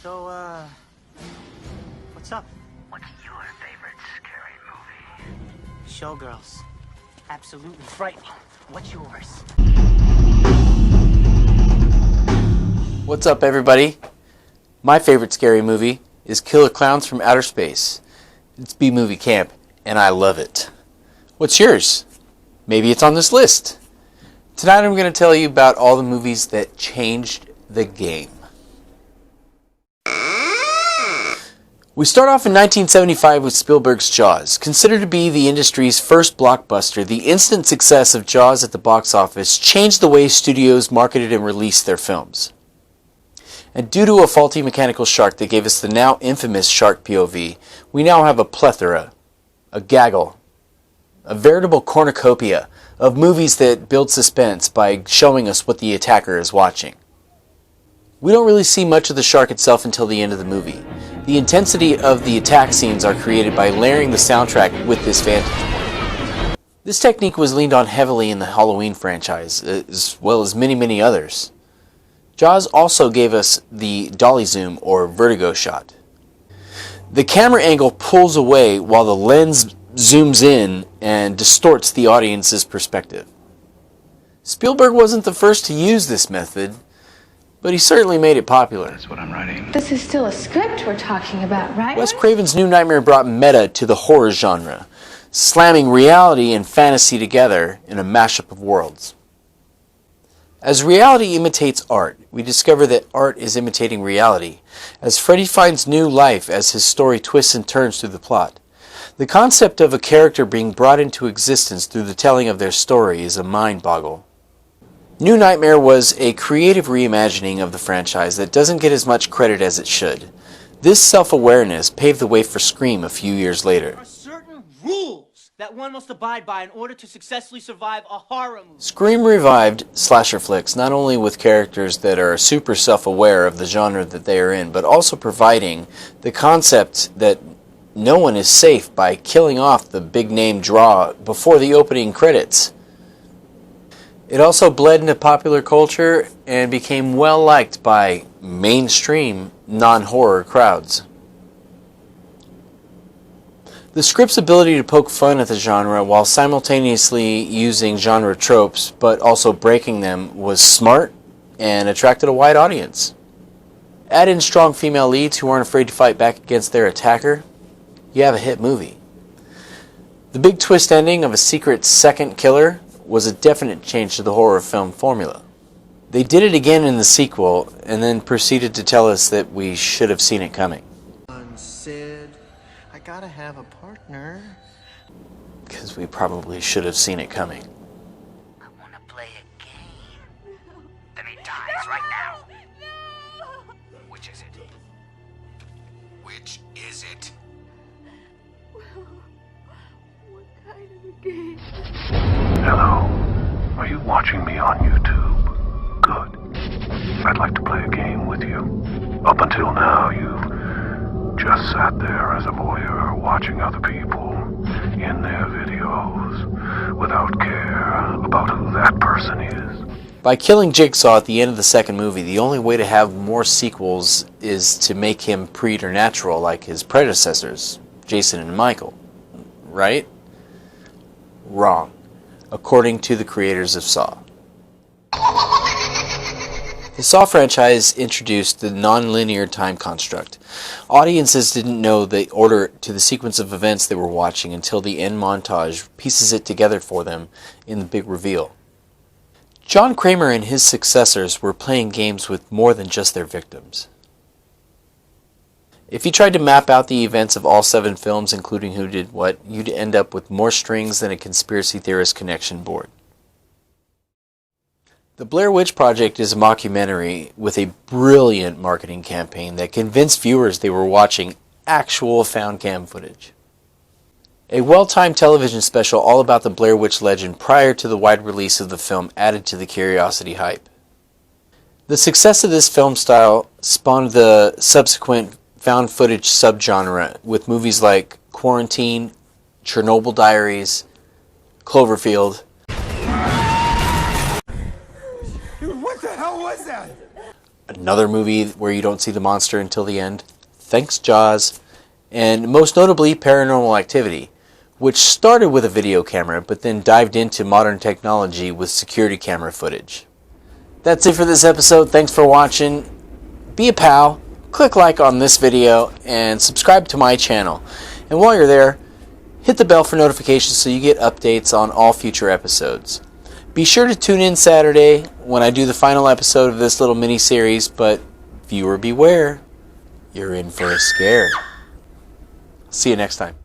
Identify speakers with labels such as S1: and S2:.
S1: So, what's up?
S2: What's your favorite scary movie?
S1: Showgirls. Absolutely frightening. What's yours?
S3: What's up, everybody? My favorite scary movie is Killer Clowns from Outer Space. It's B-Movie Camp, and I love it. What's yours? Maybe it's on this list. Tonight I'm going to tell you about all the movies that changed the game. We start off in 1975 with Spielberg's Jaws. Considered to be the industry's first blockbuster, the instant success of Jaws at the box office changed the way studios marketed and released their films. And due to a faulty mechanical shark that gave us the now infamous shark POV, we now have a plethora, a gaggle, a veritable cornucopia of movies that build suspense by showing us what the attacker is watching. We don't really see much of the shark itself until the end of the movie. The intensity of the attack scenes are created by layering the soundtrack with this vantage point. This technique was leaned on heavily in the Halloween franchise, as well as many others. Jaws also gave us the dolly zoom or vertigo shot. The camera angle pulls away while the lens zooms in and distorts the audience's perspective. Spielberg wasn't the first to use this method, but he certainly made it popular.
S2: That's what I'm writing.
S4: This is still a script we're talking about, right?
S3: Wes Craven's New Nightmare brought meta to the horror genre, slamming reality and fantasy together in a mashup of worlds. As reality imitates art, we discover that art is imitating reality, as Freddy finds new life as his story twists and turns through the plot. The concept of a character being brought into existence through the telling of their story is a mind-boggle. New Nightmare was a creative reimagining of the franchise that doesn't get as much credit as it should. This self-awareness paved the way for Scream a few years later.
S1: There are certain rules that one must abide by in order to successfully survive a horror movie.
S3: Scream revived slasher flicks not only with characters that are super self-aware of the genre that they are in, but also providing the concept that no one is safe by killing off the big-name draw before the opening credits. It also bled into popular culture and became well liked by mainstream non-horror crowds. The script's ability to poke fun at the genre while simultaneously using genre tropes but also breaking them was smart and attracted a wide audience. Add in strong female leads who aren't afraid to fight back against their attacker, you have a hit movie. The big twist ending of a secret second killer was a definite change to the horror film formula. They did it again in the sequel, and then proceeded to tell us that we should have seen it coming.
S5: Sid, I gotta have a partner.
S3: Because we probably should have seen it coming.
S2: I want to play a game. Then he dies right now. Which is it? Which is it?
S4: What kind of a game?
S6: Hello. Are you watching me on YouTube? Good. I'd like to play a game with you. Up until now, you've just sat there as a voyeur watching other people in their videos without care about who that person is.
S3: By killing Jigsaw at the end of the second movie, the only way to have more sequels is to make him preternatural like his predecessors, Jason and Michael. Right? Wrong. According to the creators of Saw. The Saw franchise introduced the non-linear time construct. Audiences didn't know the order to the sequence of events they were watching until the end montage pieces it together for them in the big reveal. John Kramer and his successors were playing games with more than just their victims. If you tried to map out the events of all 7 films, including who did what, you'd end up with more strings than a conspiracy theorist connection board. The Blair Witch Project is a mockumentary with a brilliant marketing campaign that convinced viewers they were watching actual found cam footage. A well-timed television special all about the Blair Witch legend prior to the wide release of the film added to the curiosity hype. The success of this film style spawned the subsequent found footage subgenre with movies like Quarantine, Chernobyl Diaries, Cloverfield.
S7: Dude, what the hell was that?
S3: another movie where you don't see the monster until the end. Thanks, Jaws. And most notably, Paranormal Activity, which started with a video camera, but then dived into modern technology with security camera footage. That's it for this episode. Thanks for watching. Be a pal. Click like on this video and subscribe to my channel. And while you're there, hit the bell for notifications so you get updates on all future episodes. Be sure to tune in Saturday when I do the final episode of this little mini-series, but viewer beware, you're in for a scare. See you next time.